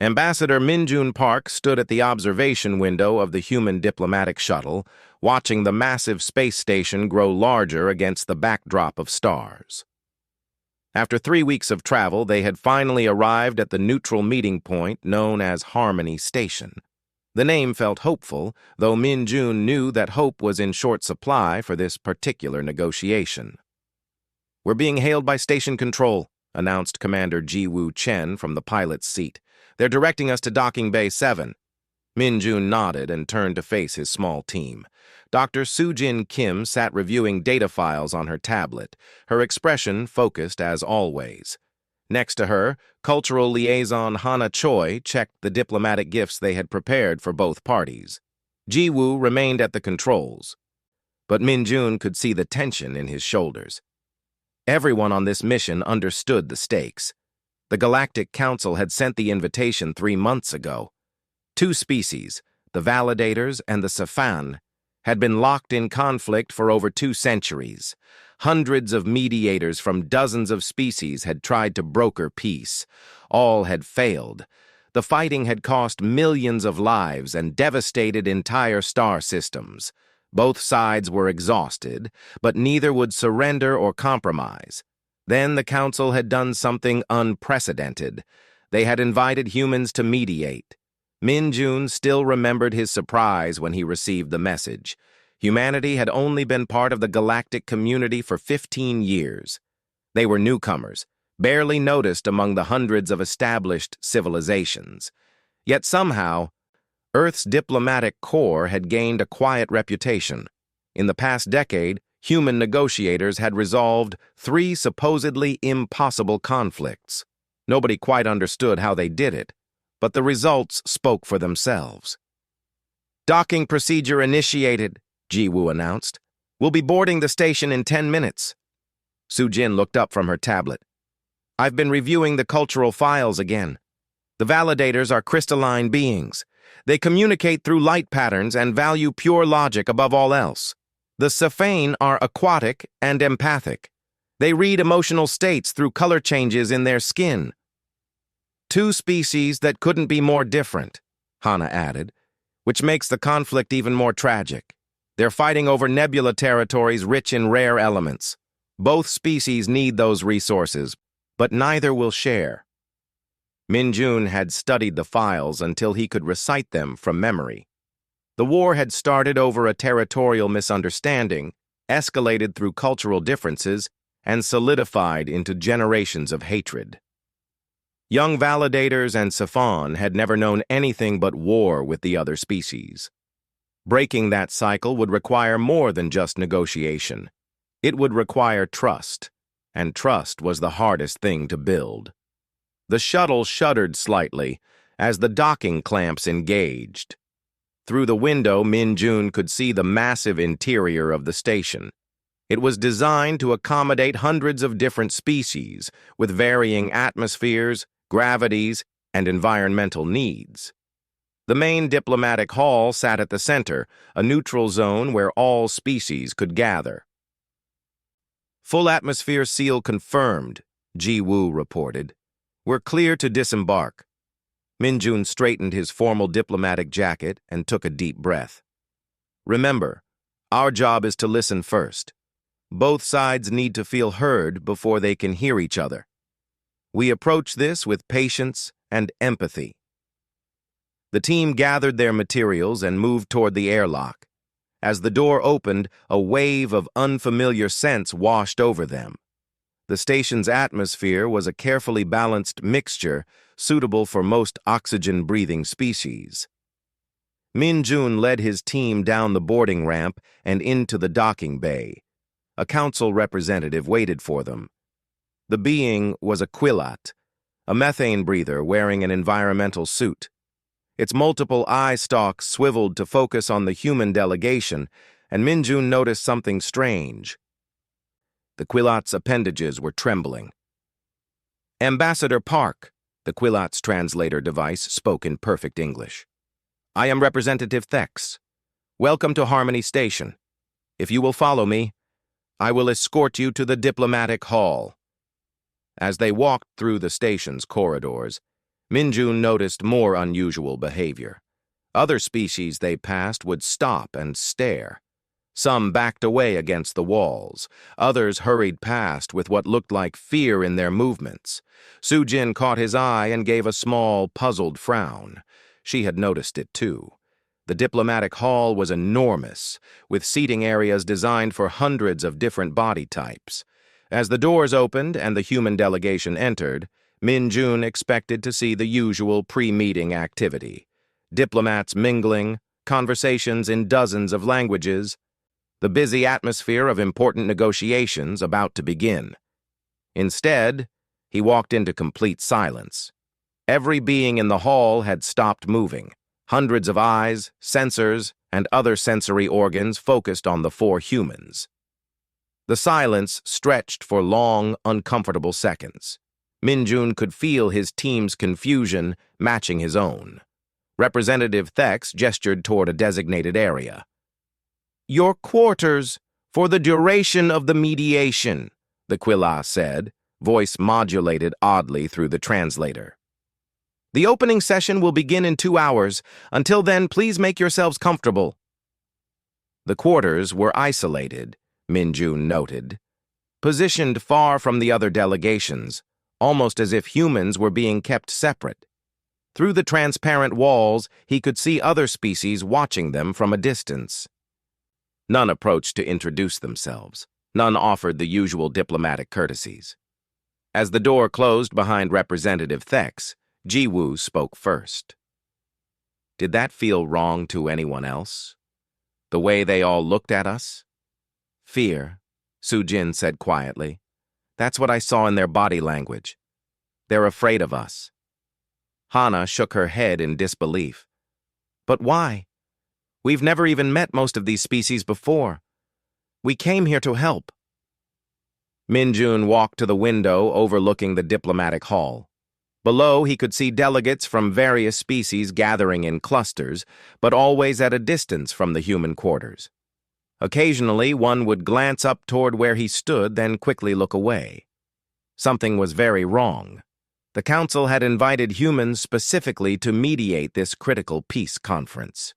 Ambassador Minjun Park stood at the observation window of the human diplomatic shuttle, watching the massive space station grow larger against the backdrop of stars. After 3 weeks of travel, they had finally arrived at the neutral meeting point known as Harmony Station. The name felt hopeful, though Minjun knew that hope was in short supply for this particular negotiation. "We're being hailed by Station Control," announced Commander Ji-Woo Chen from the pilot's seat. "They're directing us to Docking Bay 7. Minjun nodded and turned to face his small team. Dr. Soo-Jin Kim sat reviewing data files on her tablet, her expression focused as always. Next to her, cultural liaison Hana Choi checked the diplomatic gifts they had prepared for both parties. Ji-Woo remained at the controls, but Minjun could see the tension in his shoulders. Everyone on this mission understood the stakes. The Galactic Council had sent the invitation 3 months ago. 2 species, the Validators and the Safan, had been locked in conflict for over 2 centuries. Hundreds of mediators from dozens of species had tried to broker peace. All had failed. The fighting had cost millions of lives and devastated entire star systems. Both sides were exhausted, but neither would surrender or compromise. Then the Council had done something unprecedented. They had invited humans to mediate. Minjun still remembered his surprise when he received the message. Humanity had only been part of the galactic community for 15 years. They were newcomers, barely noticed among the hundreds of established civilizations. Yet somehow, Earth's diplomatic corps had gained a quiet reputation. In the past decade, human negotiators had resolved 3 supposedly impossible conflicts. Nobody quite understood how they did it, but the results spoke for themselves. "Docking procedure initiated," Ji-Woo announced. "We'll be boarding the station in 10 minutes. Soo-Jin looked up from her tablet. "I've been reviewing the cultural files again. The Validators are crystalline beings. They communicate through light patterns and value pure logic above all else. The Safane are aquatic and empathic. They read emotional states through color changes in their skin. 2 species that couldn't be more different," Hana added, "which makes the conflict even more tragic. They're fighting over nebula territories rich in rare elements. Both species need those resources, but neither will share." Minjun had studied the files until he could recite them from memory. The war had started over a territorial misunderstanding, escalated through cultural differences, and solidified into generations of hatred. Young Validators and Safan had never known anything but war with the other species. Breaking that cycle would require more than just negotiation. It would require trust, and trust was the hardest thing to build. The shuttle shuddered slightly as the docking clamps engaged. Through the window, Minjun could see the massive interior of the station. It was designed to accommodate hundreds of different species, with varying atmospheres, gravities, and environmental needs. The main diplomatic hall sat at the center, a neutral zone where all species could gather. "Full atmosphere seal confirmed," Ji-Woo reported. "We're clear to disembark." Minjun straightened his formal diplomatic jacket and took a deep breath. "Remember, our job is to listen first. Both sides need to feel heard before they can hear each other. We approach this with patience and empathy." The team gathered their materials and moved toward the airlock. As the door opened, a wave of unfamiliar scents washed over them. The station's atmosphere was a carefully balanced mixture suitable for most oxygen-breathing species. Minjun led his team down the boarding ramp and into the docking bay. A council representative waited for them. The being was a Quilat, a methane breather wearing an environmental suit. Its multiple eye stalks swiveled to focus on the human delegation, and Minjun noticed something strange. The Quilat's appendages were trembling. "Ambassador Park," the Quilat's translator device spoke in perfect English. "I am Representative Thex. Welcome to Harmony Station. If you will follow me, I will escort you to the diplomatic hall." As they walked through the station's corridors, Minjun noticed more unusual behavior. Other species they passed would stop and stare. Some backed away against the walls. Others hurried past with what looked like fear in their movements. Sujin caught his eye and gave a small, puzzled frown. She had noticed it too. The diplomatic hall was enormous, with seating areas designed for hundreds of different body types. As the doors opened and the human delegation entered, Minjun expected to see the usual pre-meeting activity. Diplomats mingling, conversations in dozens of languages, the busy atmosphere of important negotiations about to begin. Instead, he walked into complete silence. Every being in the hall had stopped moving. Hundreds of eyes, sensors, and other sensory organs focused on the four humans. The silence stretched for long, uncomfortable seconds. Minjun could feel his team's confusion matching his own. Representative Thex gestured toward a designated area. "Your quarters for the duration of the mediation," the Quilla said, voice modulated oddly through the translator. "The opening session will begin in 2 hours. Until then, please make yourselves comfortable." The quarters were isolated, Minjun noted, positioned far from the other delegations, almost as if humans were being kept separate. Through the transparent walls, he could see other species watching them from a distance. None approached to introduce themselves. None offered the usual diplomatic courtesies. As the door closed behind Representative Thex, Jiwoo spoke first. "Did that feel wrong to anyone else? The way they all looked at us?" "Fear," Sujin said quietly. "That's what I saw in their body language. They're afraid of us." Hana shook her head in disbelief. "But why? We've never even met most of these species before. We came here to help." Minjun walked to the window overlooking the diplomatic hall. Below, he could see delegates from various species gathering in clusters, but always at a distance from the human quarters. Occasionally, one would glance up toward where he stood, then quickly look away. Something was very wrong. The council had invited humans specifically to mediate this critical peace conference.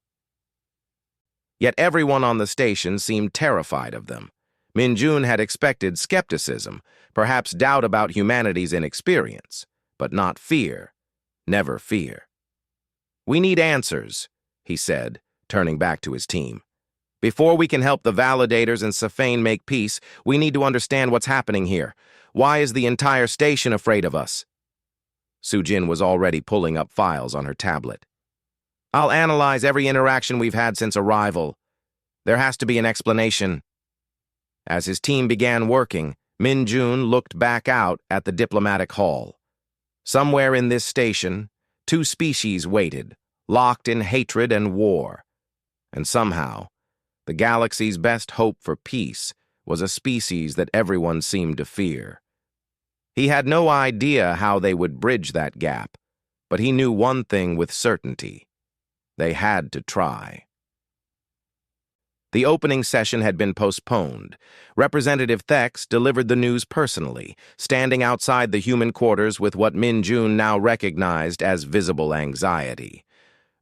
Yet everyone on the station seemed terrified of them. Minjun had expected skepticism, perhaps doubt about humanity's inexperience, but not fear. Never fear. "We need answers," he said, turning back to his team. "Before we can help the validators and Safane make peace, we need to understand what's happening here. Why is the entire station afraid of us?" Sujin was already pulling up files on her tablet. "I'll analyze every interaction we've had since arrival. There has to be an explanation." As his team began working, Minjun looked back out at the diplomatic hall. Somewhere in this station, 2 species waited, locked in hatred and war. And somehow, the galaxy's best hope for peace was a species that everyone seemed to fear. He had no idea how they would bridge that gap, but he knew one thing with certainty. They had to try. The opening session had been postponed. Representative Thex delivered the news personally, standing outside the human quarters with what Minjun now recognized as visible anxiety.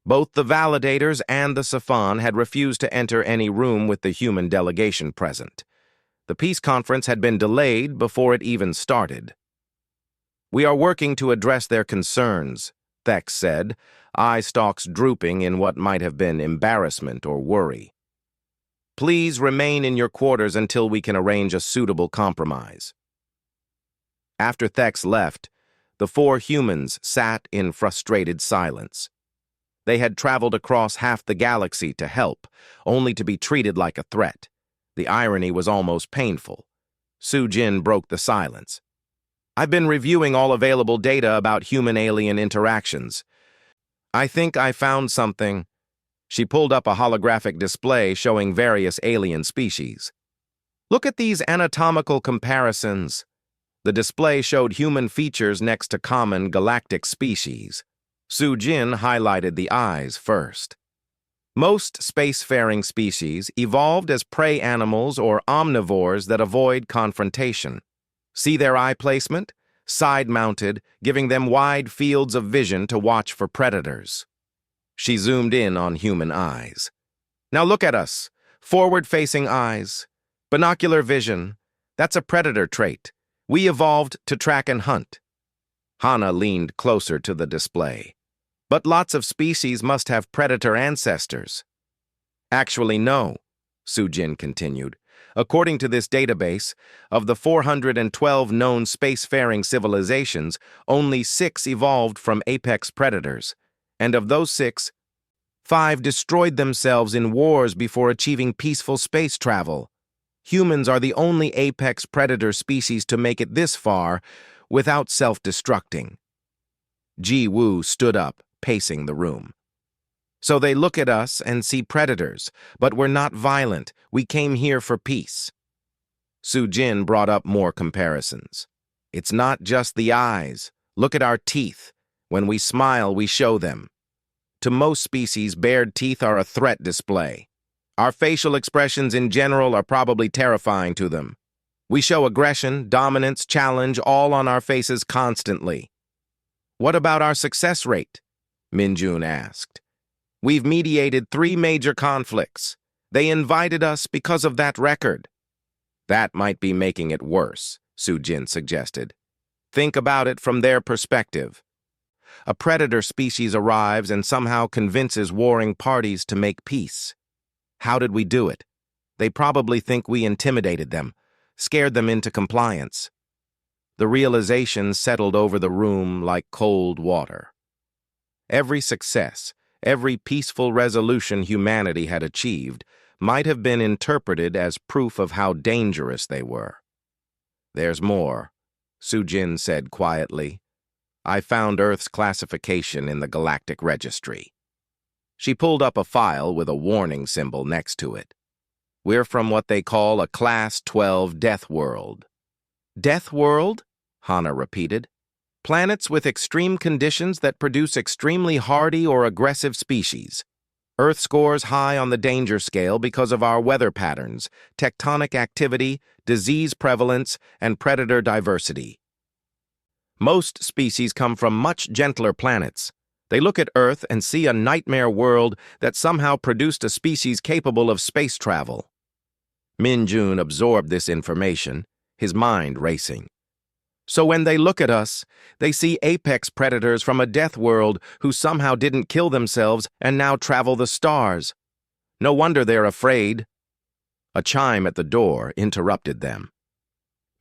Both the validators and the Safan had refused to enter any room with the human delegation present. The peace conference had been delayed before it even started. "We are working to address their concerns," Thex said, eye stalks drooping in what might have been embarrassment or worry. "Please remain in your quarters until we can arrange a suitable compromise." After Thex left, the 4 humans sat in frustrated silence. They had traveled across half the galaxy to help, only to be treated like a threat. The irony was almost painful. Sujin broke the silence. "I've been reviewing all available data about human-alien interactions. I think I found something." She pulled up a holographic display showing various alien species. "Look at these anatomical comparisons." The display showed human features next to common galactic species. Sujin highlighted the eyes first. Most spacefaring species evolved as prey animals or omnivores that avoid confrontation. See their eye placement? side-mounted, giving them wide fields of vision to watch for predators. She zoomed in on human eyes. Now look at us. Forward-facing eyes. Binocular vision. That's a predator trait. We evolved to track and hunt. Hana leaned closer to the display. But lots of species must have predator ancestors. Actually, no, Sujin continued. According to this database, of the 412 known spacefaring civilizations, only 6 evolved from apex predators. And of those 6, 5 destroyed themselves in wars before achieving peaceful space travel. Humans are the only apex predator species to make it this far without self-destructing. Ji Woo stood up, pacing the room. So they look at us and see predators, but we're not violent. We came here for peace. Sujin brought up more comparisons. It's not just the eyes. Look at our teeth. When we smile, we show them. To most species, bared teeth are a threat display. Our facial expressions in general are probably terrifying to them. We show aggression, dominance, challenge, all on our faces constantly. What about our success rate? Minjun asked. We've mediated 3 major conflicts. They invited us because of that record. That might be making it worse, Sujin suggested. Think about it from their perspective. A predator species arrives and somehow convinces warring parties to make peace. How did we do it? They probably think we intimidated them, scared them into compliance. The realization settled over the room like cold water. Every success, every peaceful resolution humanity had achieved might have been interpreted as proof of how dangerous they were. There's more, Sujin said quietly. I found Earth's classification in the Galactic Registry. She pulled up a file with a warning symbol next to it. We're from what they call a Class 12 Death World. Death World? Hana repeated. Planets with extreme conditions that produce extremely hardy or aggressive species. Earth scores high on the danger scale because of our weather patterns, tectonic activity, disease prevalence, and predator diversity. Most species come from much gentler planets. They look at Earth and see a nightmare world that somehow produced a species capable of space travel. Minjun absorbed this information, his mind racing. So when they look at us, they see apex predators from a death world who somehow didn't kill themselves and now travel the stars. No wonder they're afraid. A chime at the door interrupted them.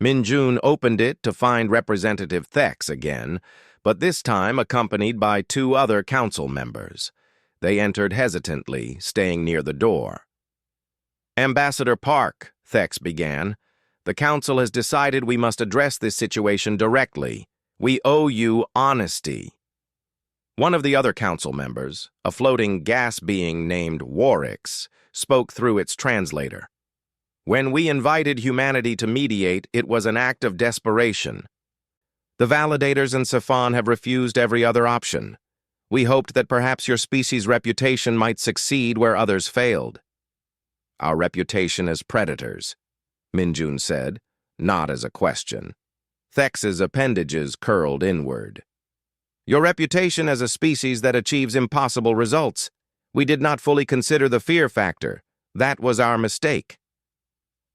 Minjun opened it to find Representative Thex again, but this time accompanied by 2 other council members. They entered hesitantly, staying near the door. Ambassador Park, Thex began, the council has decided we must address this situation directly. We owe you honesty. One of the other council members, a floating gas being named Warix, spoke through its translator. When we invited humanity to mediate, it was an act of desperation. The validators and Sifan have refused every other option. We hoped that perhaps your species' reputation might succeed where others failed. Our reputation as predators, Minjun said, not as a question. Thex's appendages curled inward. Your reputation as a species that achieves impossible results. We did not fully consider the fear factor. That was our mistake.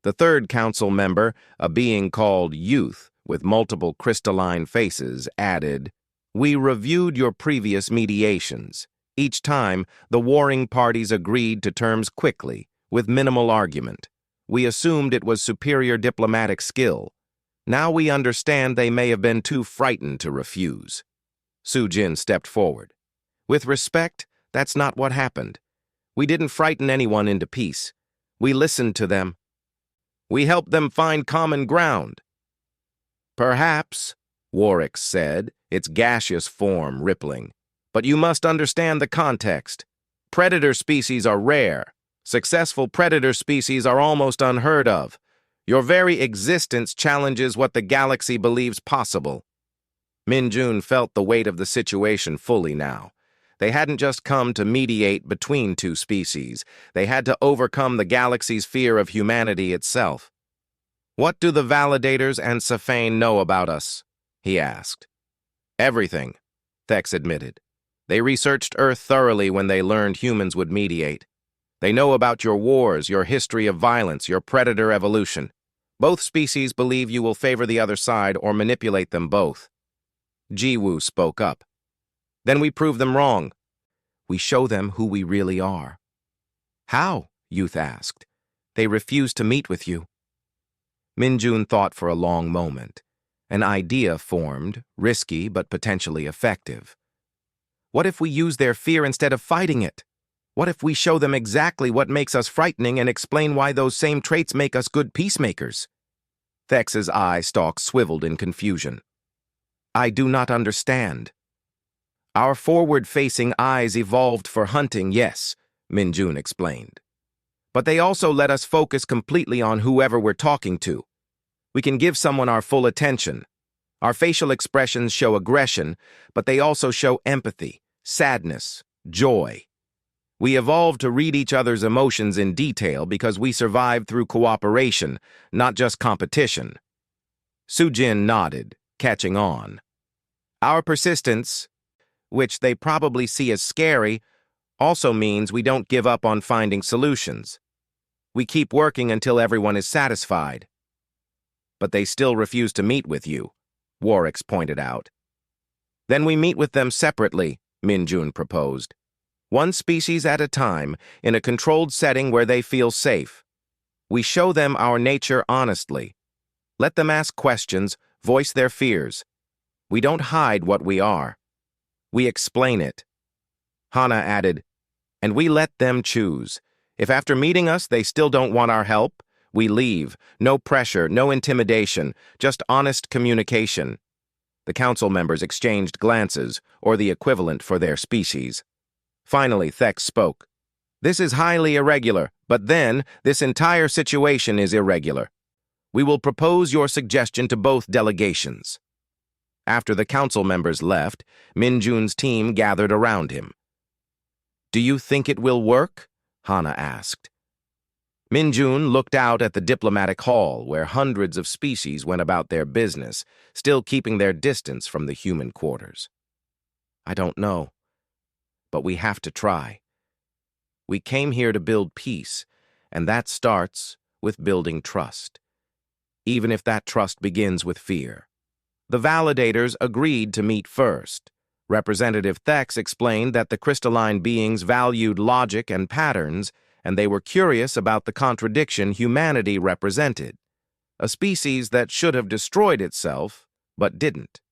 The third council member, a being called Youth, with multiple crystalline faces, added, We reviewed your previous mediations. Each time, the warring parties agreed to terms quickly, with minimal argument. We assumed it was superior diplomatic skill. Now we understand they may have been too frightened to refuse. Sujin stepped forward. With respect, that's not what happened. We didn't frighten anyone into peace. We listened to them. We helped them find common ground. Perhaps, Warwick said, its gaseous form rippling. But you must understand the context. Predator species are rare. Successful predator species are almost unheard of. Your very existence challenges what the galaxy believes possible. Minjun felt the weight of the situation fully now. They hadn't just come to mediate between 2 species. They had to overcome the galaxy's fear of humanity itself. What do the validators and Sifane know about us? he asked. Everything, Thex admitted. They researched Earth thoroughly when they learned humans would mediate. They know about your wars, your history of violence, your predator evolution. Both species believe you will favor the other side or manipulate them both. Jiwoo spoke up. Then we prove them wrong. We show them who we really are. How? Youth asked. They refuse to meet with you. Minjun thought for a long moment. An idea formed, risky but potentially effective. What if we use their fear instead of fighting it? What if we show them exactly what makes us frightening and explain why those same traits make us good peacemakers? Thex's eye stalk swiveled in confusion. I do not understand. Our forward-facing eyes evolved for hunting, yes, Minjun explained. But they also let us focus completely on whoever we're talking to. We can give someone our full attention. Our facial expressions show aggression, but they also show empathy, sadness, joy. We evolved to read each other's emotions in detail because we survived through cooperation, not just competition. Sujin nodded, catching on. Our persistence, which they probably see as scary, also means we don't give up on finding solutions. We keep working until everyone is satisfied. But they still refuse to meet with you, Warix pointed out. Then we meet with them separately, Minjun proposed. One species at a time, in a controlled setting where they feel safe. We show them our nature honestly. Let them ask questions, voice their fears. We don't hide what we are. We explain it. Hana added, and we let them choose. If after meeting us they still don't want our help, we leave. No pressure, no intimidation, just honest communication. The council members exchanged glances, or the equivalent for their species. Finally, Thex spoke. This is highly irregular, but then this entire situation is irregular. We will propose your suggestion to both delegations. After the council members left, Minjun's team gathered around him. Do you think it will work? Hana asked. Minjun looked out at the diplomatic hall where hundreds of species went about their business, still keeping their distance from the human quarters. I don't know, but we have to try. We came here to build peace, and that starts with building trust, even if that trust begins with fear. The validators agreed to meet first. Representative Thex explained that the crystalline beings valued logic and patterns, and they were curious about the contradiction humanity represented, a species that should have destroyed itself, but didn't.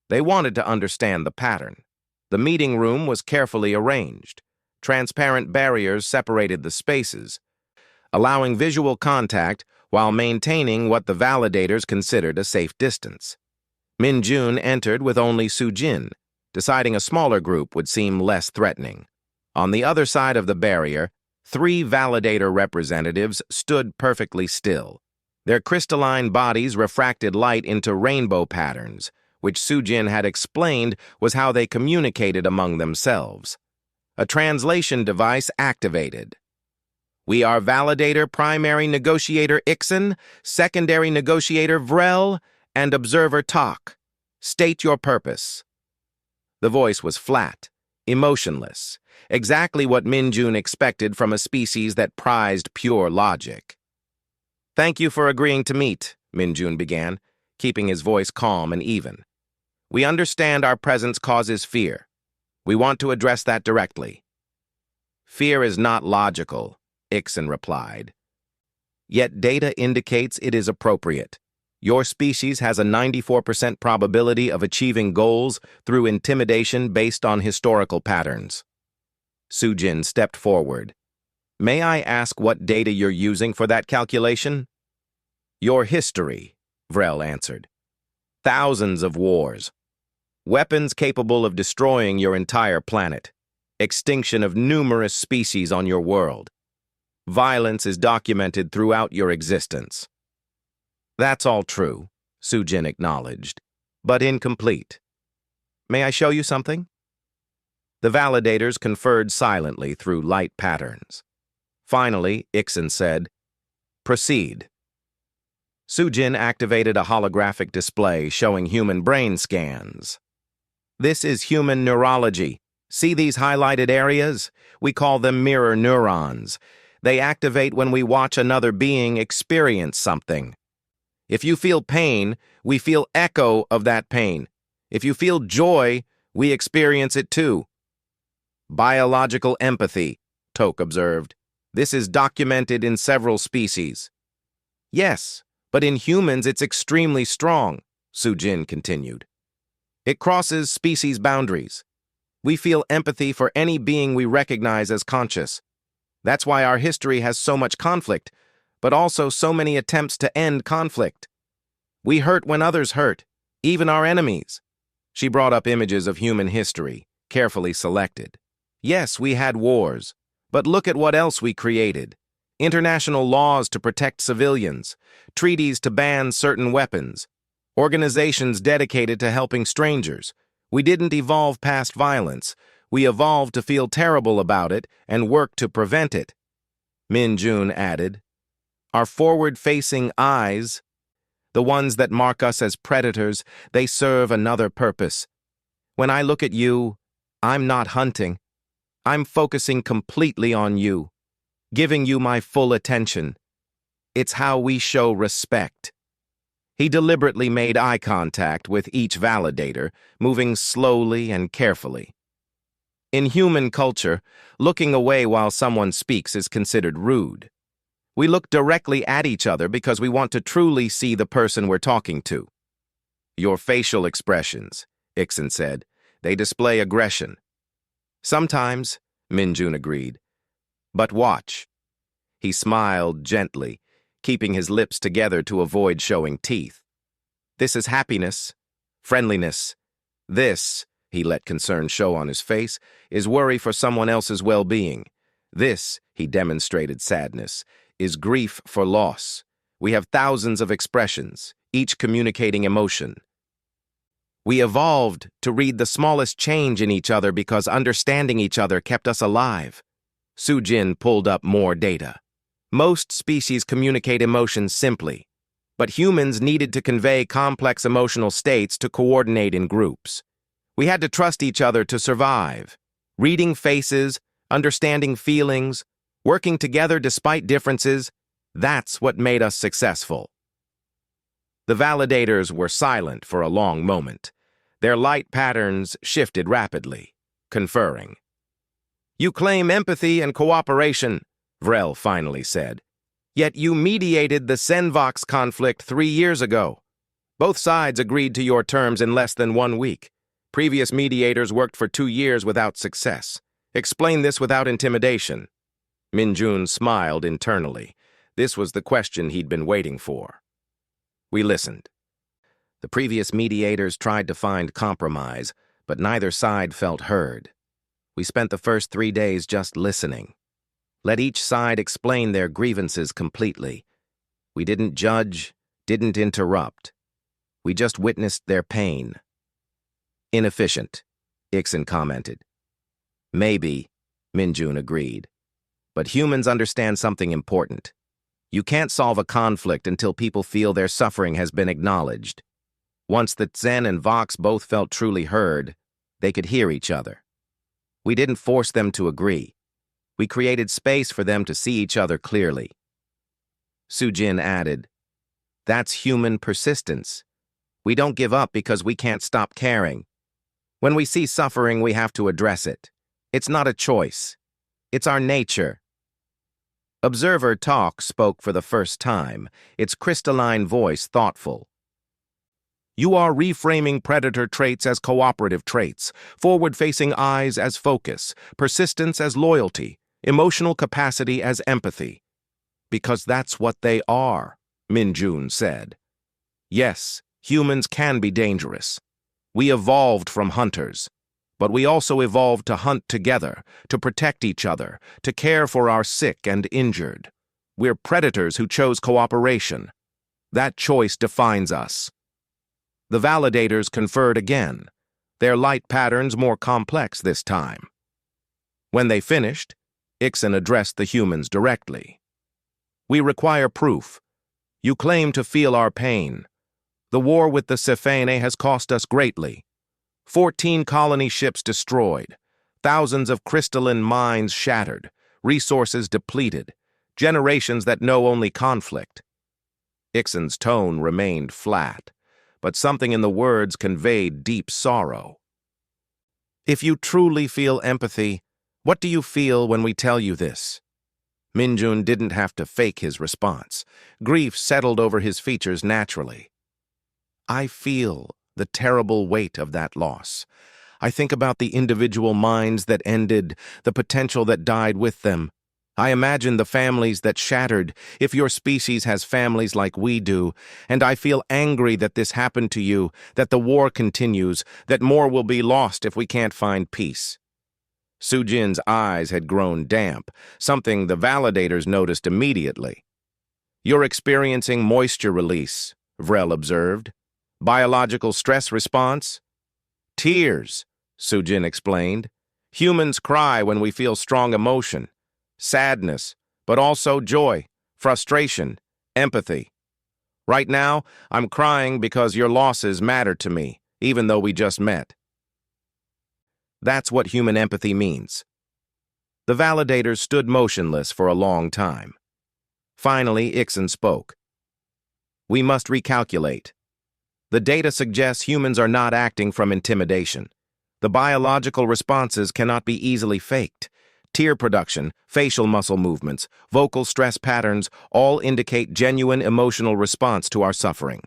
They wanted to understand the pattern. The meeting room was carefully arranged. Transparent barriers separated the spaces, allowing visual contact while maintaining what the validators considered a safe distance. Minjun entered with only Sujin, deciding a smaller group would seem less threatening. On the other side of the barrier, 3 validator representatives stood perfectly still. Their crystalline bodies refracted light into rainbow patterns, which Sujin had explained was how they communicated among themselves. A translation device activated. We are Validator Primary Negotiator Ixen, Secondary Negotiator Vrel, and Observer Tak. State your purpose. The voice was flat, emotionless, exactly what Minjun expected from a species that prized pure logic. Thank you for agreeing to meet, Minjun began, keeping his voice calm and even. We understand our presence causes fear. We want to address that directly. Fear is not logical, Ixen replied. Yet data indicates it is appropriate. Your species has a 94% probability of achieving goals through intimidation based on historical patterns. Sujin stepped forward. May I ask what data you're using for that calculation? Your history, Vrel answered. Thousands of wars. Weapons capable of destroying your entire planet. Extinction of numerous species on your world. Violence is documented throughout your existence. That's all true, Sujin acknowledged, but incomplete. May I show you something? The validators conferred silently through light patterns. Finally, Ixen said, Proceed. Sujin activated a holographic display showing human brain scans. This is human neurology. See these highlighted areas? We call them mirror neurons. They activate when we watch another being experience something. If you feel pain, we feel echo of that pain. If you feel joy, we experience it too. Biological empathy, Toke observed. This is documented in several species. Yes, but in humans it's extremely strong, Sujin continued. It crosses species boundaries. We feel empathy for any being we recognize as conscious. That's why our history has so much conflict, but also so many attempts to end conflict. We hurt when others hurt, even our enemies. She brought up images of human history, carefully selected. Yes, we had wars, but look at what else we created. International laws to protect civilians, treaties to ban certain weapons, organizations dedicated to helping strangers. We didn't evolve past violence. We evolved to feel terrible about it and work to prevent it. Min Jun added, our forward-facing eyes, the ones that mark us as predators, they serve another purpose. When I look at you, I'm not hunting. I'm focusing completely on you, giving you my full attention. It's how we show respect. He deliberately made eye contact with each validator, moving slowly and carefully. In human culture, looking away while someone speaks is considered rude. We look directly at each other because we want to truly see the person we're talking to. Your facial expressions, Ixon said, they display aggression. Sometimes, Min Jun agreed. But watch. He smiled gently, keeping his lips together to avoid showing teeth. This is happiness, friendliness. This, he let concern show on his face, is worry for someone else's well-being. This, he demonstrated sadness, is grief for loss. We have thousands of expressions, each communicating emotion. We evolved to read the smallest change in each other because understanding each other kept us alive. Sujin pulled up more data. Most species communicate emotions simply, but humans needed to convey complex emotional states to coordinate in groups. We had to trust each other to survive. Reading faces, understanding feelings, working together despite differences, that's what made us successful. The validators were silent for a long moment. Their light patterns shifted rapidly, conferring. You claim empathy and cooperation, Vrel finally said. Yet you mediated the Senvox conflict 3 years ago. Both sides agreed to your terms in less than 1 week. Previous mediators worked for 2 years without success. Explain this without intimidation. Min Jun smiled internally. This was the question he'd been waiting for. We listened. The previous mediators tried to find compromise, but neither side felt heard. We spent the first 3 days just listening. Let each side explain their grievances completely. We didn't judge, didn't interrupt. We just witnessed their pain. Inefficient, Ixon commented. Maybe, Min Jun agreed. But humans understand something important. You can't solve a conflict until people feel their suffering has been acknowledged. Once the Zen and Vox both felt truly heard, they could hear each other. We didn't force them to agree. We created space for them to see each other clearly. Sujin added, that's human persistence. We don't give up because we can't stop caring. When we see suffering, we have to address it. It's not a choice. It's our nature. Observer Talk spoke for the first time, its crystalline voice thoughtful. You are reframing predator traits as cooperative traits, forward-facing eyes as focus, persistence as loyalty, emotional capacity as empathy. Because that's what they are, Min Jun said. Yes, humans can be dangerous. We evolved from hunters. But we also evolved to hunt together, to protect each other, to care for our sick and injured. We're predators who chose cooperation. That choice defines us. The validators conferred again, their light patterns more complex this time. When they finished, Ixon addressed the humans directly. We require proof. You claim to feel our pain. The war with the Sci-Fi has cost us greatly. 14 colony ships destroyed, thousands of crystalline mines shattered, resources depleted, generations that know only conflict. Ixon's tone remained flat, but something in the words conveyed deep sorrow. If you truly feel empathy, what do you feel when we tell you this? Minjun didn't have to fake his response. Grief settled over his features naturally. I feel the terrible weight of that loss. I think about the individual minds that ended, the potential that died with them. I imagine the families that shattered, if your species has families like we do, and I feel angry that this happened to you, that the war continues, that more will be lost if we can't find peace. Sujin's eyes had grown damp, something the validators noticed immediately. You're experiencing moisture release, Vrel observed. Biological stress response? Tears, Sujin explained. Humans cry when we feel strong emotion. Sadness, but also joy, frustration, empathy. Right now, I'm crying because your losses matter to me, even though we just met. That's what human empathy means. The validators stood motionless for a long time. Finally, Ixon spoke. We must recalculate. The data suggests humans are not acting from intimidation. The biological responses cannot be easily faked. Tear production, facial muscle movements, vocal stress patterns all indicate genuine emotional response to our suffering.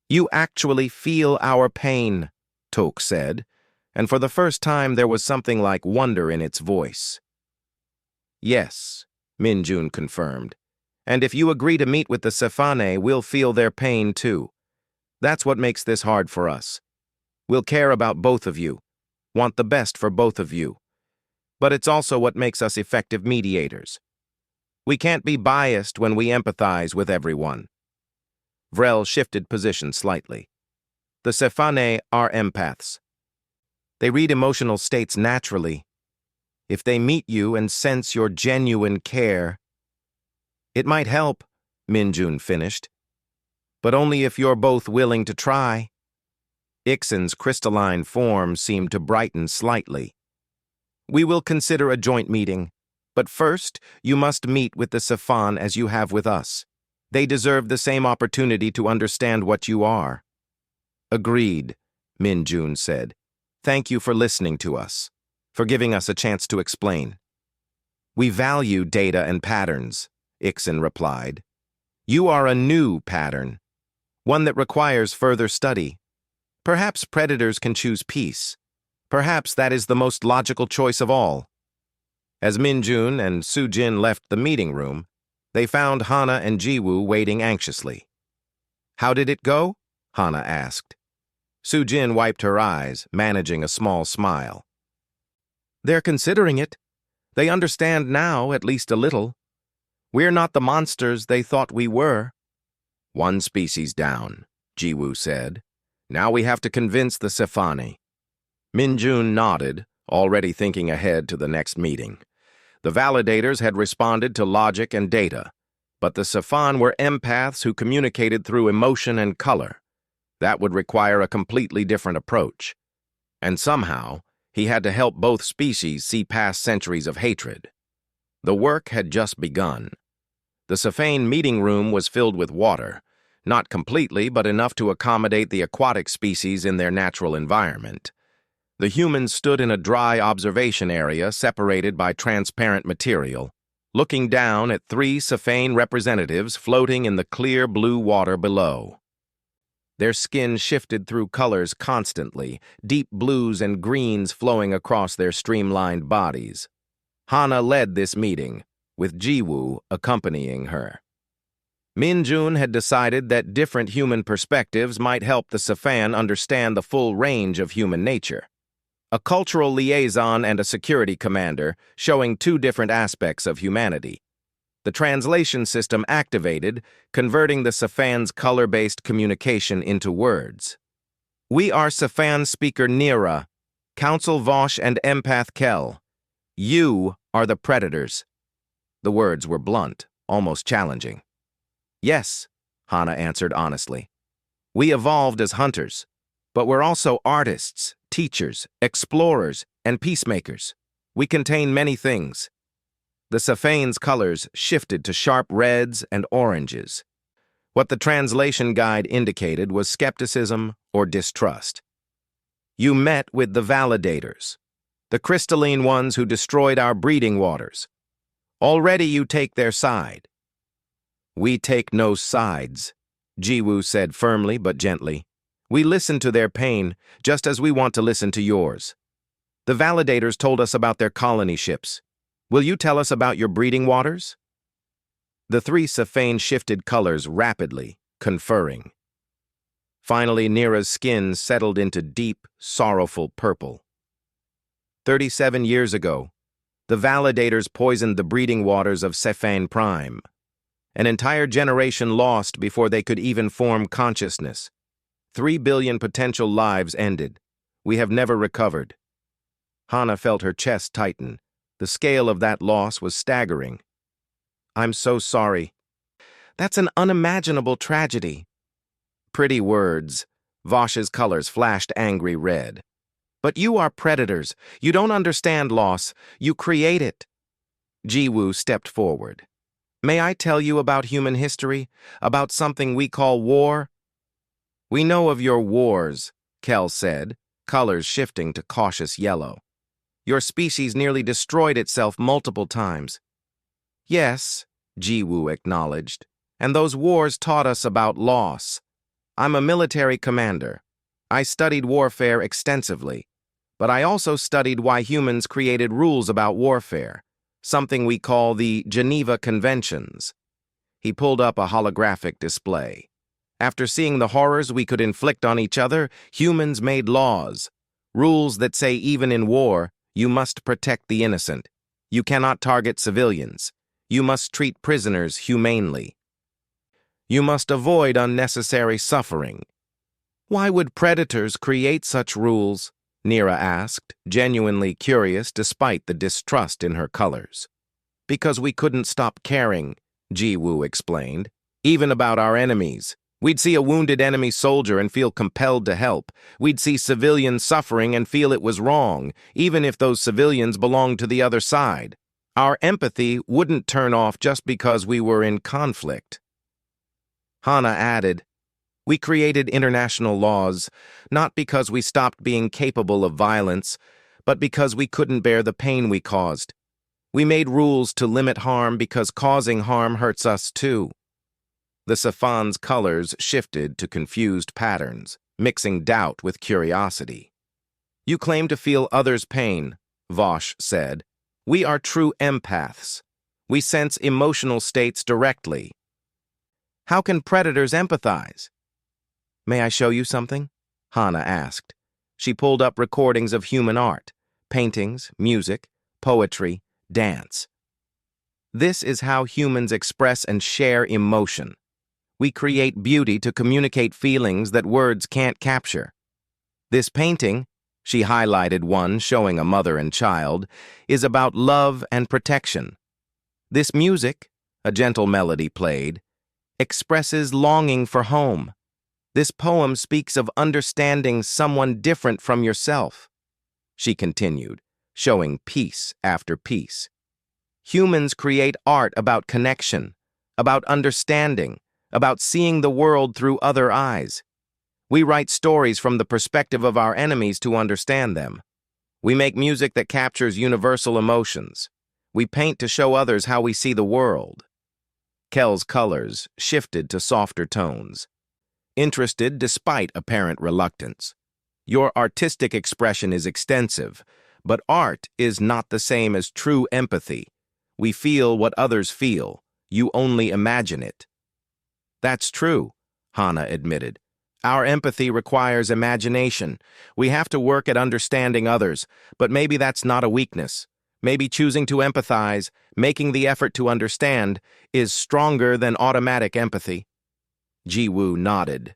You actually feel our pain, Tok said, and for the first time there was something like wonder in its voice. Yes, Minjun confirmed. And if you agree to meet with the Sci-Fi, we'll feel their pain too. That's what makes this hard for us. We'll care about both of you, want the best for both of you. But it's also what makes us effective mediators. We can't be biased when we empathize with everyone. Vrel shifted position slightly. The Sci-Fi are empaths. They read emotional states naturally. If they meet you and sense your genuine care, it might help, Minjun finished. But only if you're both willing to try. Ixon's crystalline form seemed to brighten slightly. We will consider a joint meeting, but first you must meet with the Sci-Fi as you have with us. They deserve the same opportunity to understand what you are. Agreed, Minjun said. Thank you for listening to us, for giving us a chance to explain. We value data and patterns, Ixon replied. You are a new pattern, one that requires further study. Perhaps predators can choose peace. Perhaps that is the most logical choice of all. As Minjun and Sujin left the meeting room, they found Hana and Jiwoo waiting anxiously. How did it go? Hana asked. Sujin wiped her eyes, managing a small smile. They're considering it. They understand now, at least a little. We're not the monsters they thought we were. One species down, Jiwoo said. Now we have to convince the Sci-Fi. Minjun nodded, already thinking ahead to the next meeting. The validators had responded to logic and data, but the Sci-Fi were empaths who communicated through emotion and color. That would require a completely different approach. And somehow, he had to help both species see past centuries of hatred. The work had just begun. The Sci-Fi meeting room was filled with water, not completely, but enough to accommodate the aquatic species in their natural environment. The humans stood in a dry observation area separated by transparent material, looking down at 3 Sci-Fi representatives floating in the clear blue water below. Their skin shifted through colors constantly, deep blues and greens flowing across their streamlined bodies. Hana led this meeting, with Jiwoo accompanying her. Minjun had decided that different human perspectives might help the Sci-Fi understand the full range of human nature. A cultural liaison and a security commander, showing 2 different aspects of humanity. The translation system activated, converting the Sci-Fi's color-based communication into words. We are Sci-Fi speaker Nira, Council Vosh and Empath Kel. You are the predators. The words were blunt, almost challenging. Yes, Hana answered honestly. We evolved as hunters, but we're also artists, teachers, explorers, and peacemakers. We contain many things. The Sci-Fi's colors shifted to sharp reds and oranges. What the translation guide indicated was skepticism or distrust. You met with the validators, the crystalline ones who destroyed our breeding waters. Already you take their side. We take no sides, Jiwoo said firmly but gently. We listen to their pain, just as we want to listen to yours. The validators told us about their colony ships. Will you tell us about your breeding waters? The three Sci-Fi shifted colors rapidly, conferring. Finally, Nira's skin settled into deep, sorrowful purple. 37 years ago, the validators poisoned the breeding waters of Sci-Fi Prime. An entire generation lost before they could even form consciousness. 3 billion potential lives ended. We have never recovered. Hana felt her chest tighten. The scale of that loss was staggering. I'm so sorry. That's an unimaginable tragedy. Pretty words. Vosh's colors flashed angry red. But you are predators. You don't understand loss. You create it. Jiwoo stepped forward. May I tell you about human history? About something we call war? We know of your wars, Kel said, colors shifting to cautious yellow. Your species nearly destroyed itself multiple times. Yes, Jiwoo acknowledged, and those wars taught us about loss. I'm a military commander. I studied warfare extensively, but I also studied why humans created rules about warfare, something we call the Geneva Conventions. He pulled up a holographic display. After seeing the horrors we could inflict on each other, humans made laws. Rules that say even in war, you must protect the innocent. You cannot target civilians. You must treat prisoners humanely. You must avoid unnecessary suffering. Why would predators create such rules? Nira asked, genuinely curious despite the distrust in her colors. Because we couldn't stop caring, Jiwoo explained, even about our enemies. We'd see a wounded enemy soldier and feel compelled to help. We'd see civilians suffering and feel it was wrong, even if those civilians belonged to the other side. Our empathy wouldn't turn off just because we were in conflict. Hana added, we created international laws, not because we stopped being capable of violence, but because we couldn't bear the pain we caused. We made rules to limit harm because causing harm hurts us too. The Sci-Fi's colors shifted to confused patterns, mixing doubt with curiosity. You claim to feel others' pain, Vosh said. We are true empaths. We sense emotional states directly. How can predators empathize? May I show you something? Hana asked. She pulled up recordings of human art, paintings, music, poetry, dance. This is how humans express and share emotion. We create beauty to communicate feelings that words can't capture. This painting, she highlighted one showing a mother and child, is about love and protection. This music, a gentle melody played, expresses longing for home. This poem speaks of understanding someone different from yourself. She continued, showing piece after piece. Humans create art about connection, about understanding, about seeing the world through other eyes. We write stories from the perspective of our enemies to understand them. We make music that captures universal emotions. We paint to show others how we see the world. Kel's colors shifted to softer tones, interested despite apparent reluctance. Your artistic expression is extensive, but art is not the same as true empathy. We feel what others feel. You only imagine it. That's true, Hana admitted. Our empathy requires imagination. We have to work at understanding others, but maybe that's not a weakness. Maybe choosing to empathize, making the effort to understand, is stronger than automatic empathy. Jiwoo nodded.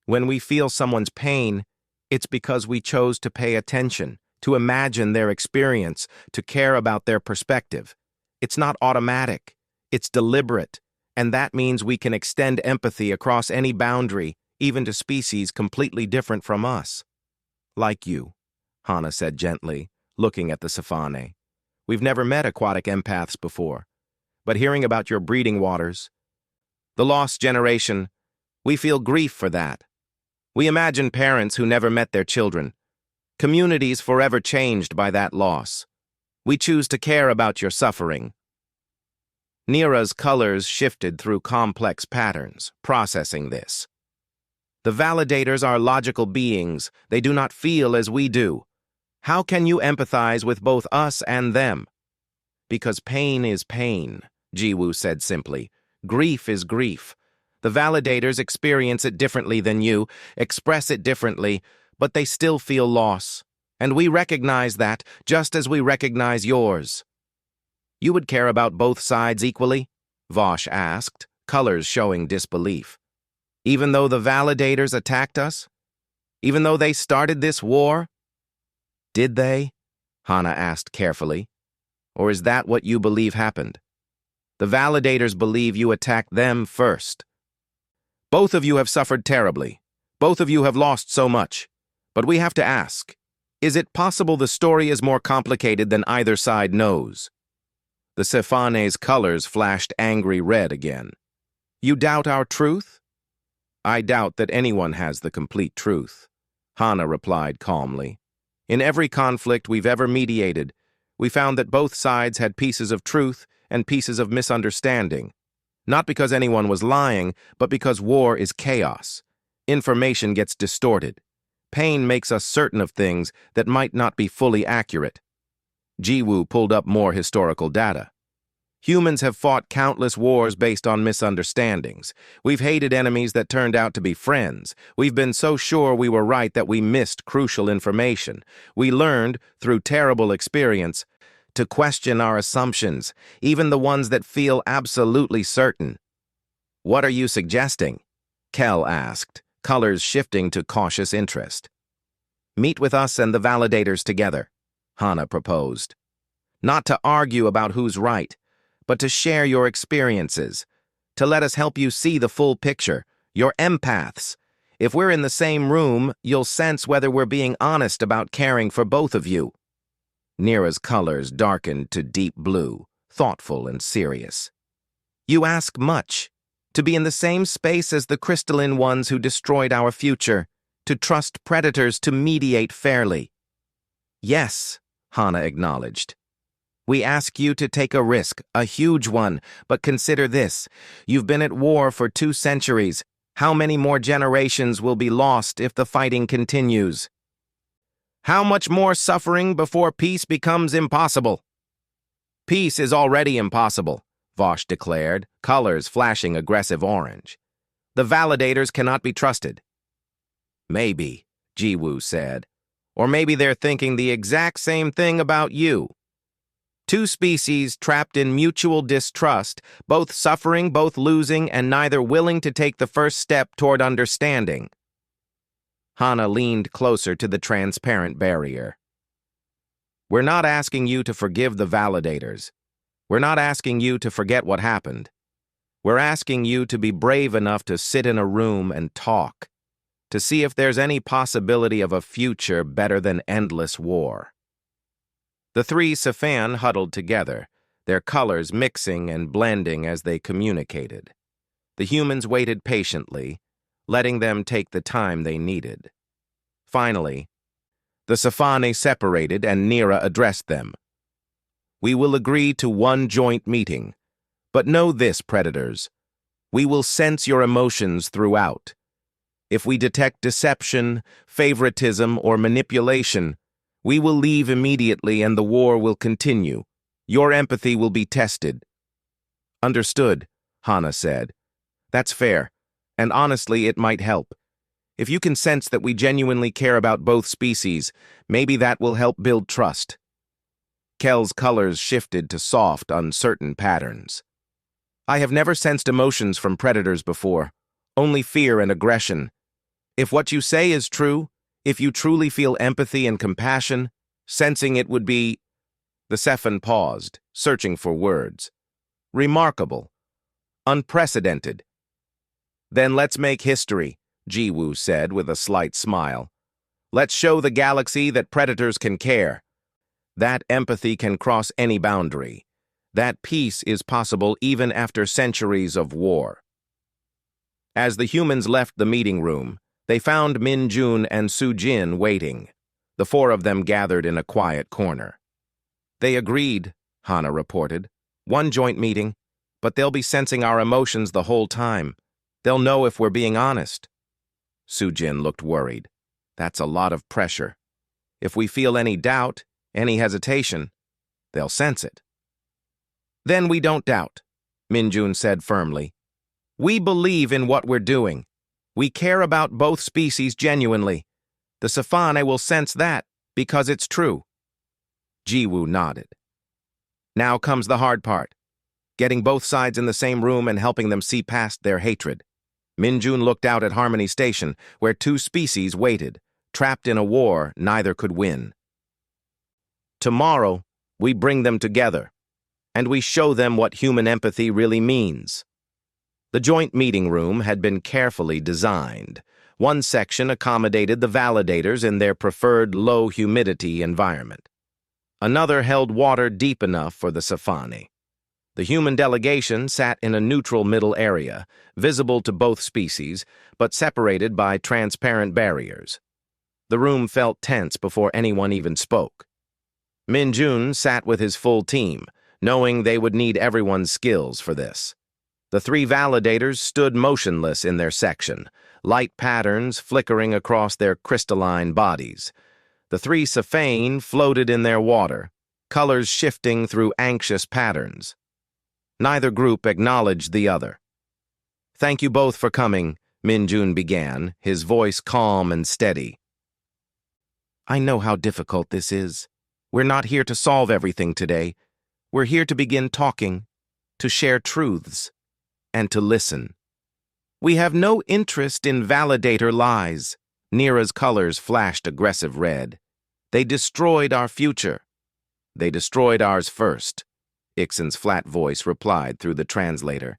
When we feel someone's pain, it's because we chose to pay attention, to imagine their experience, to care about their perspective. It's not automatic. It's deliberate. And that means we can extend empathy across any boundary, even to species completely different from us. Like you, Hana said gently, looking at the Safane. We've never met aquatic empaths before, but hearing about your breeding waters, the lost generation, we feel grief for that. We imagine parents who never met their children, communities forever changed by that loss. We choose to care about your suffering. Nira's colors shifted through complex patterns, processing this. The validators are logical beings. They do not feel as we do. How can you empathize with both us and them? Because pain is pain, Jiwoo said simply. Grief is grief. The validators experience it differently than you, express it differently, but they still feel loss. And we recognize that, just as we recognize yours. You would care about both sides equally? Vosh asked, colors showing disbelief. Even though the validators attacked us? Even though they started this war? Did they? Hana asked carefully. Or is that what you believe happened? The validators believe you attacked them first. Both of you have suffered terribly. Both of you have lost so much. But we have to ask, is it possible the story is more complicated than either side knows? The Sefane's colors flashed angry red again. You doubt our truth? I doubt that anyone has the complete truth, Hana replied calmly. In every conflict we've ever mediated, we found that both sides had pieces of truth and pieces of misunderstanding. Not because anyone was lying, but because war is chaos. Information gets distorted. Pain makes us certain of things that might not be fully accurate. Jiwoo pulled up more historical data. Humans have fought countless wars based on misunderstandings. We've hated enemies that turned out to be friends. We've been so sure we were right that we missed crucial information. We learned, through terrible experience, to question our assumptions, even the ones that feel absolutely certain. What are you suggesting? Kel asked, colors shifting to cautious interest. Meet with us and the validators together, Hana proposed. Not to argue about who's right, but to share your experiences, to let us help you see the full picture, your empaths. If we're in the same room, you'll sense whether we're being honest about caring for both of you. Nira's colors darkened to deep blue, thoughtful and serious. You ask much. To be in the same space as the crystalline ones who destroyed our future, to trust predators to mediate fairly. Yes, Hana acknowledged. We ask you to take a risk, a huge one, but consider this. You've been at war for 2 centuries. How many more generations will be lost if the fighting continues? How much more suffering before peace becomes impossible? Peace is already impossible, Vosh declared, colors flashing aggressive orange. The validators cannot be trusted. Maybe, Jiwoo said. Or maybe they're thinking the exact same thing about you. 2 species trapped in mutual distrust, both suffering, both losing, and neither willing to take the first step toward understanding. Hana leaned closer to the transparent barrier. We're not asking you to forgive the validators. We're not asking you to forget what happened. We're asking you to be brave enough to sit in a room and talk, to see if there's any possibility of a future better than endless war. The 3 Safan huddled together, their colors mixing and blending as they communicated. The humans waited patiently, letting them take the time they needed. Finally, the Safane separated and Nira addressed them. We will agree to one joint meeting, but know this, predators. We will sense your emotions throughout. If we detect deception, favoritism, or manipulation, we will leave immediately and the war will continue. Your empathy will be tested. Understood, Hana said. That's fair, and honestly, it might help. If you can sense that we genuinely care about both species, maybe that will help build trust. Kel's colors shifted to soft, uncertain patterns. I have never sensed emotions from predators before, only fear and aggression. If what you say is true, if you truly feel empathy and compassion, sensing it would be... The Sefan paused, searching for words. Remarkable. Unprecedented. Then let's make history, Jiwoo said with a slight smile. Let's show the galaxy that predators can care. That empathy can cross any boundary. That peace is possible even after centuries of war. As the humans left the meeting room, they found Min-jun and Soo-jin waiting. The four of them gathered in a quiet corner. They agreed, Hana reported. One joint meeting, but they'll be sensing our emotions the whole time. They'll know if we're being honest. Soo-jin looked worried. That's a lot of pressure. If we feel any doubt, any hesitation, they'll sense it. Then we don't doubt, Min-jun said firmly. We believe in what we're doing. We care about both species genuinely. The Safane will sense that, because it's true. Jiwoo nodded. Now comes the hard part. Getting both sides in the same room and helping them see past their hatred. Min-jun looked out at Harmony Station, where two species waited, trapped in a war neither could win. Tomorrow, we bring them together, and we show them what human empathy really means. The joint meeting room had been carefully designed. One section accommodated the validators in their preferred low-humidity environment. Another held water deep enough for the Safane. The human delegation sat in a neutral middle area, visible to both species, but separated by transparent barriers. The room felt tense before anyone even spoke. Min-jun sat with his full team, knowing they would need everyone's skills for this. The three validators stood motionless in their section, light patterns flickering across their crystalline bodies. The three Safane floated in their water, colors shifting through anxious patterns. Neither group acknowledged the other. Thank you both for coming, Min-jun began, his voice calm and steady. I know how difficult this is. We're not here to solve everything today. We're here to begin talking, to share truths, and to listen. We have no interest in validator lies. Nira's colors flashed aggressive red. They destroyed our future. They destroyed ours first, Ixon's flat voice replied through the translator.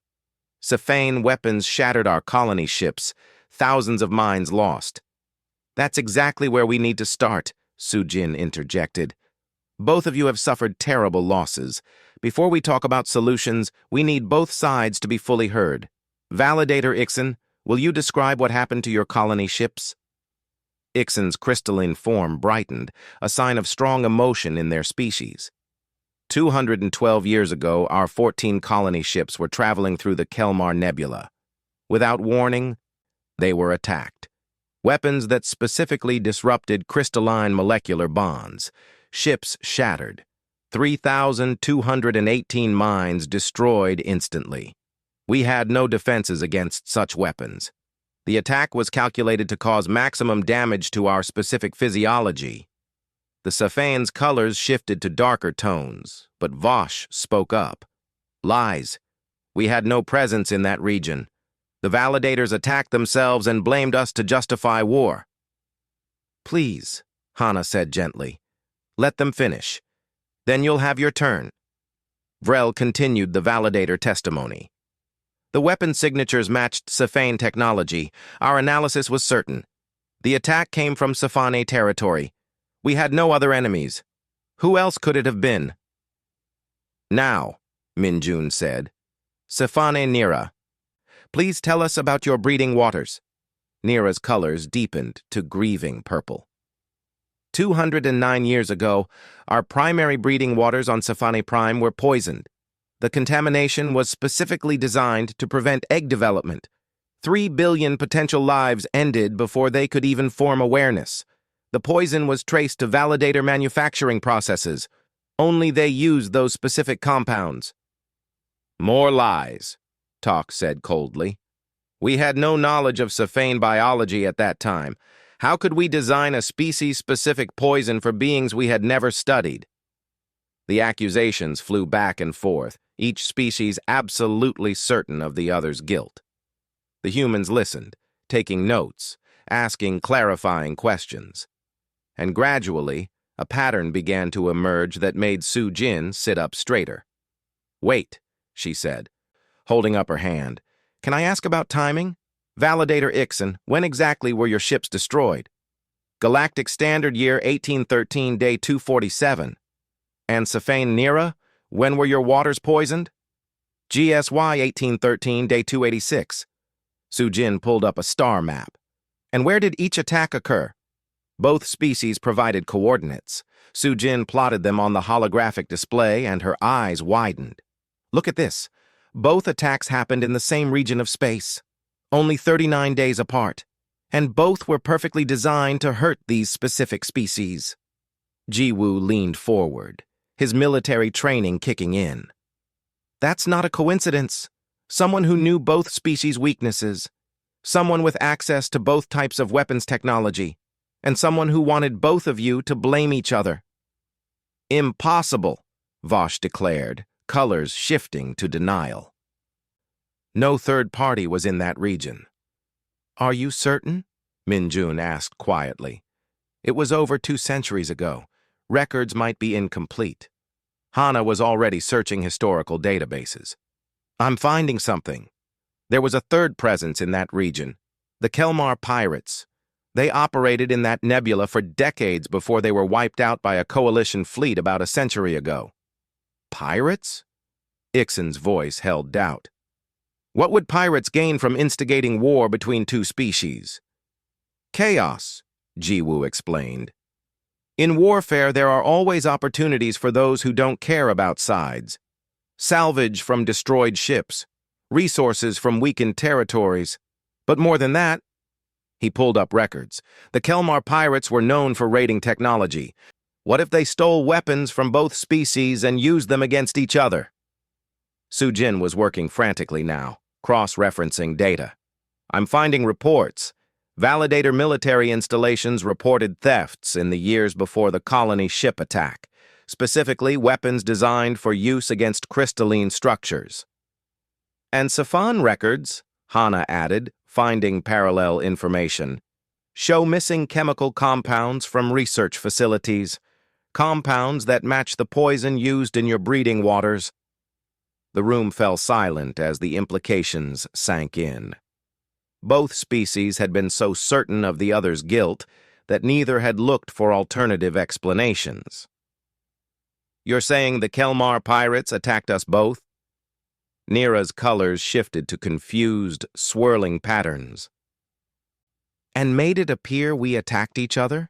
Safane weapons shattered our colony ships, thousands of minds lost. That's exactly where we need to start, Soo-jin interjected. Both of you have suffered terrible losses. Before we talk about solutions, we need both sides to be fully heard. Validator Ixon, will you describe what happened to your colony ships? Ixon's crystalline form brightened, a sign of strong emotion in their species. 212 years ago, our 14 colony ships were traveling through the Kelmar Nebula. Without warning, they were attacked. Weapons that specifically disrupted crystalline molecular bonds. Ships shattered. 3,218 minds destroyed instantly. We had no defenses against such weapons. The attack was calculated to cause maximum damage to our specific physiology. The Safane's colors shifted to darker tones, but Vosh spoke up. Lies. We had no presence in that region. The validators attacked themselves and blamed us to justify war. Please, Hana said gently. Let them finish. Then you'll have your turn. Vrel continued the validator testimony. The weapon signatures matched Safane technology. Our analysis was certain. The attack came from Safane territory. We had no other enemies. Who else could it have been? Now, Min-jun said. Safane Nira. Please tell us about your breeding waters. Nira's colors deepened to grieving purple. 209 years ago, our primary breeding waters on Safane Prime were poisoned. The contamination was specifically designed to prevent egg development. 3 billion potential lives ended before they could even form awareness. The poison was traced to validator manufacturing processes. Only they used those specific compounds. More lies, Talk said coldly. We had no knowledge of Safane biology at that time. How could we design a species-specific poison for beings we had never studied? The accusations flew back and forth, each species absolutely certain of the other's guilt. The humans listened, taking notes, asking clarifying questions. And gradually, a pattern began to emerge that made Soo-jin sit up straighter. Wait, she said. holding up her hand. Can I ask about timing? Validator Ixen, when exactly were your ships destroyed? Galactic Standard Year 1813, Day 247. And Safane Nera, when were your waters poisoned? GSY 1813, Day 286. Sujin pulled up a star map. And where did each attack occur? Both species provided coordinates. Sujin plotted them on the holographic display, and her eyes widened. Look at this. Both attacks happened in the same region of space, only 39 days apart, and both were perfectly designed to hurt these specific species. Jiwoo leaned forward, his military training kicking in. That's not a coincidence. Someone who knew both species' weaknesses, someone with access to both types of weapons technology, and someone who wanted both of you to blame each other. Impossible, Vosh declared, colors shifting to denial. No third party was in that region. Are you certain? Minjun asked quietly. It was over 2 centuries ago. Records might be incomplete. Hana was already searching historical databases. I'm finding something. There was a third presence in that region, the Kelmar pirates. They operated in that nebula for decades before they were wiped out by a coalition fleet about a century ago. Pirates? Ixen's voice held doubt. What would pirates gain from instigating war between 2 species? Chaos, Jiwoo explained. In warfare, there are always opportunities for those who don't care about sides. Salvage from destroyed ships, resources from weakened territories. But more than that, he pulled up records. The Kelmar pirates were known for raiding technology. What if they stole weapons from both species and used them against each other? Sujin was working frantically now, cross-referencing data. I'm finding reports. Validator military installations reported thefts in the years before the colony ship attack, specifically weapons designed for use against crystalline structures. And Safan records, Hana added, finding parallel information, show missing chemical compounds from research facilities, compounds that match the poison used in your breeding waters. The room fell silent as the implications sank in. Both species had been so certain of the other's guilt that neither had looked for alternative explanations. You're saying the Kelmar pirates attacked us both? Nera's colors shifted to confused, swirling patterns. And made it appear we attacked each other?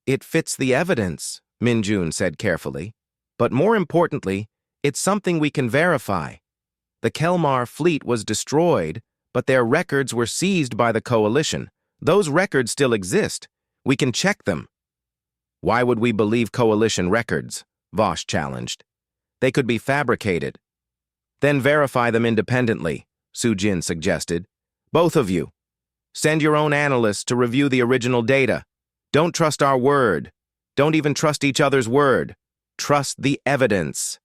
It fits the evidence, Minjun said carefully. But more importantly, it's something we can verify. The Kelmar fleet was destroyed, but their records were seized by the Coalition. Those records still exist. We can check them. Why would we believe Coalition records? Vosh challenged. They could be fabricated. Then verify them independently, Sujin suggested. Both of you. Send your own analysts to review the original data. Don't trust our word. Don't even trust each other's word. Trust the evidence.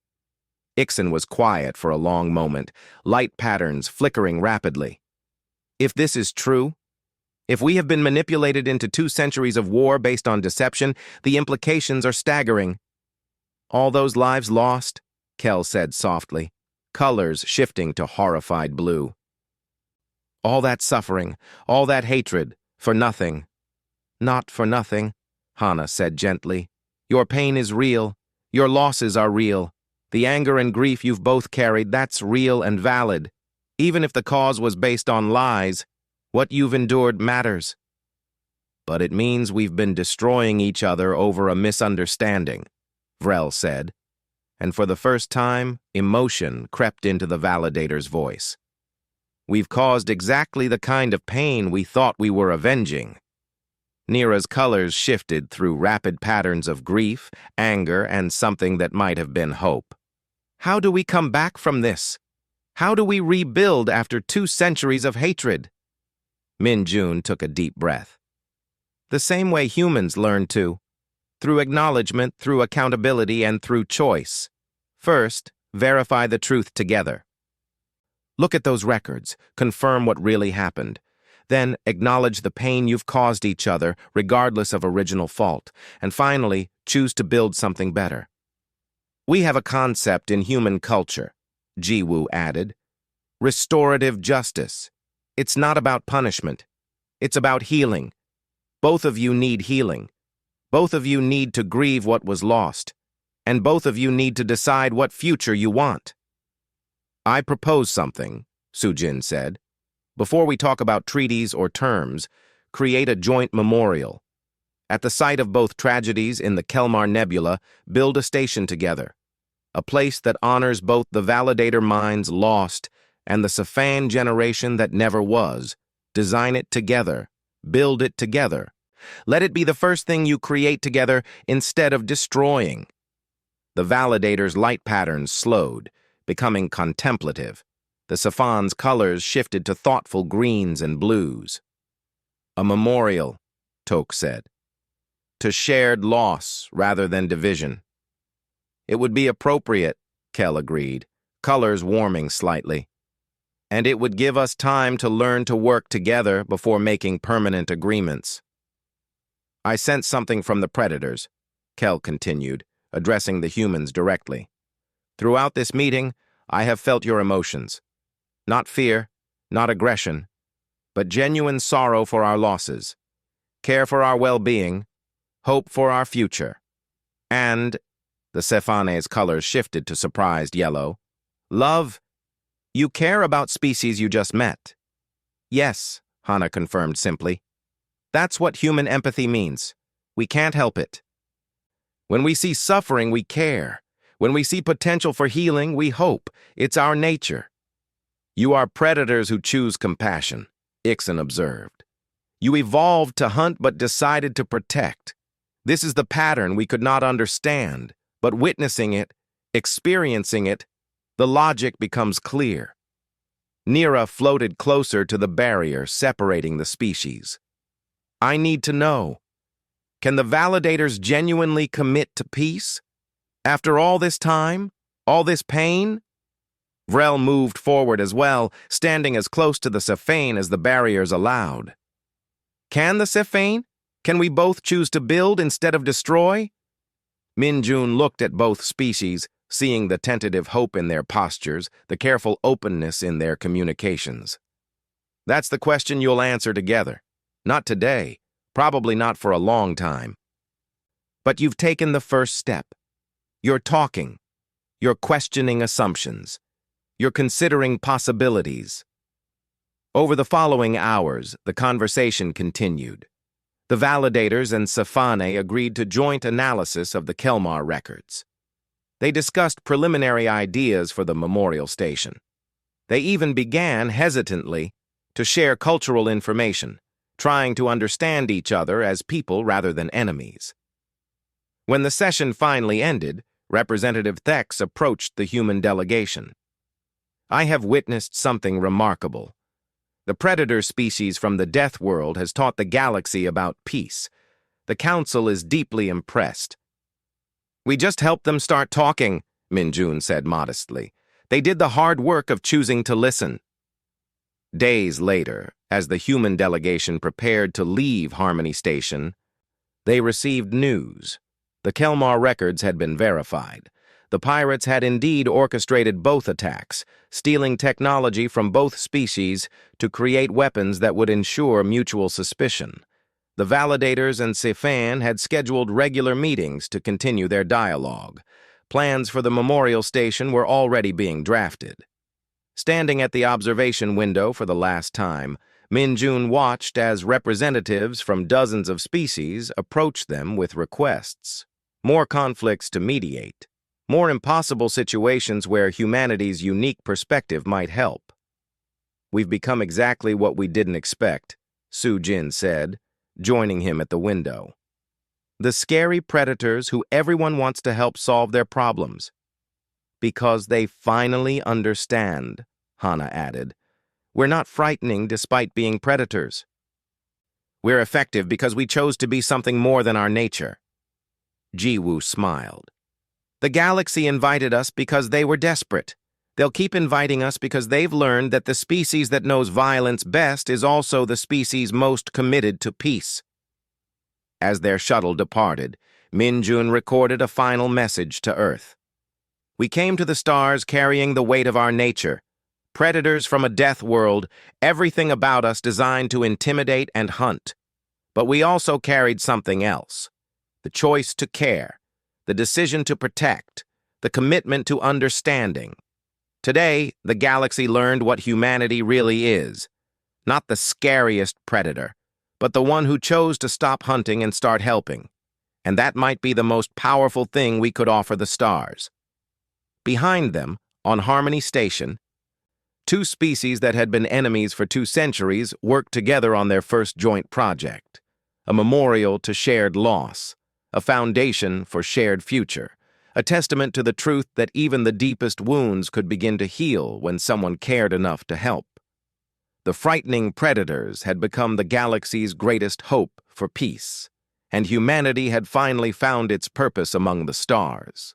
Ixen was quiet for a long moment, light patterns flickering rapidly. If this is true, if we have been manipulated into 2 centuries of war based on deception, the implications are staggering. All those lives lost, Kel said softly, colors shifting to horrified blue. All that suffering, all that hatred, for nothing. Not for nothing, Hana said gently. Your pain is real. Your losses are real. The anger and grief you've both carried, that's real and valid. Even if the cause was based on lies, what you've endured matters. But it means we've been destroying each other over a misunderstanding, Vrel said. And for the first time, emotion crept into the validator's voice. We've caused exactly the kind of pain we thought we were avenging. Nera's colors shifted through rapid patterns of grief, anger, and something that might have been hope. How do we come back from this? How do we rebuild after 2 centuries of hatred? Minjun took a deep breath. The same way humans learn to. Through acknowledgement, through accountability, and through choice. First, verify the truth together. Look at those records, confirm what really happened. Then, acknowledge the pain you've caused each other, regardless of original fault. And finally, choose to build something better. We have a concept in human culture, Jiwoo added. Restorative justice. It's not about punishment. It's about healing. Both of you need healing. Both of you need to grieve what was lost. And both of you need to decide what future you want. I propose something, Sujin said. Before we talk about treaties or terms, create a joint memorial. At the site of both tragedies in the Kelmar Nebula, build a station together. A place that honors both the Validator minds lost and the Sifan generation that never was. Design it together. Build it together. Let it be the first thing you create together instead of destroying. The Validator's light patterns slowed, becoming contemplative. The Sifan's colors shifted to thoughtful greens and blues. A memorial, Toke said. To shared loss rather than division. It would be appropriate, Kel agreed, colors warming slightly. And it would give us time to learn to work together before making permanent agreements. I sense something from the predators, Kel continued, addressing the humans directly. Throughout this meeting, I have felt your emotions. Not fear, not aggression, but genuine sorrow for our losses, care for our well-being, hope for our future. And, the Sefane's colors shifted to surprised yellow, love. You care about species you just met. Yes, Hana confirmed simply. That's what human empathy means. We can't help it. When we see suffering, we care. When we see potential for healing, we hope. It's our nature. You are predators who choose compassion, Ixon observed. You evolved to hunt but decided to protect. This is the pattern we could not understand, but witnessing it, experiencing it, the logic becomes clear. Nira floated closer to the barrier separating the species. I need to know. Can the Validators genuinely commit to peace? After all this time? All this pain? Vrel moved forward as well, standing as close to the Sifane as the barriers allowed. Can the Sifane? Can we both choose to build instead of destroy? Minjun looked at both species, seeing the tentative hope in their postures, the careful openness in their communications. That's the question you'll answer together. Not today, probably not for a long time. But you've taken the first step. You're talking. You're questioning assumptions. You're considering possibilities. Over the following hours, the conversation continued. The Validators and Sifane agreed to joint analysis of the Kelmar records. They discussed preliminary ideas for the memorial station. They even began, hesitantly, to share cultural information, trying to understand each other as people rather than enemies. When the session finally ended, Representative Thex approached the human delegation. I have witnessed something remarkable. The predator species from the Death World has taught the galaxy about peace. The Council is deeply impressed. We just helped them start talking, Minjun said modestly. They did the hard work of choosing to listen. Days later, as the human delegation prepared to leave Harmony Station, they received news. The Kelmar records had been verified. The pirates had indeed orchestrated both attacks, stealing technology from both species to create weapons that would ensure mutual suspicion. The Validators and Sifan had scheduled regular meetings to continue their dialogue. Plans for the memorial station were already being drafted. Standing at the observation window for the last time, Minjun watched as representatives from dozens of species approached them with requests. More conflicts to mediate. More impossible situations where humanity's unique perspective might help. We've become exactly what we didn't expect, Su Jin said, joining him at the window. The scary predators who everyone wants to help solve their problems. Because they finally understand, Hana added. We're not frightening despite being predators. We're effective because we chose to be something more than our nature. Jiwoo smiled. The galaxy invited us because they were desperate. They'll keep inviting us because they've learned that the species that knows violence best is also the species most committed to peace. As their shuttle departed, Minjun recorded a final message to Earth. We came to the stars carrying the weight of our nature, Predators from a death world, everything about us designed to intimidate and hunt. But we also carried something else. The choice to care, the decision to protect, the commitment to understanding. Today, the galaxy learned what humanity really is. Not the scariest predator, but the one who chose to stop hunting and start helping. And that might be the most powerful thing we could offer the stars. Behind them, on Harmony Station, two species that had been enemies for 2 centuries worked together on their first joint project. A memorial to shared loss, a foundation for shared future, a testament to the truth that even the deepest wounds could begin to heal when someone cared enough to help. The frightening predators had become the galaxy's greatest hope for peace, and humanity had finally found its purpose among the stars.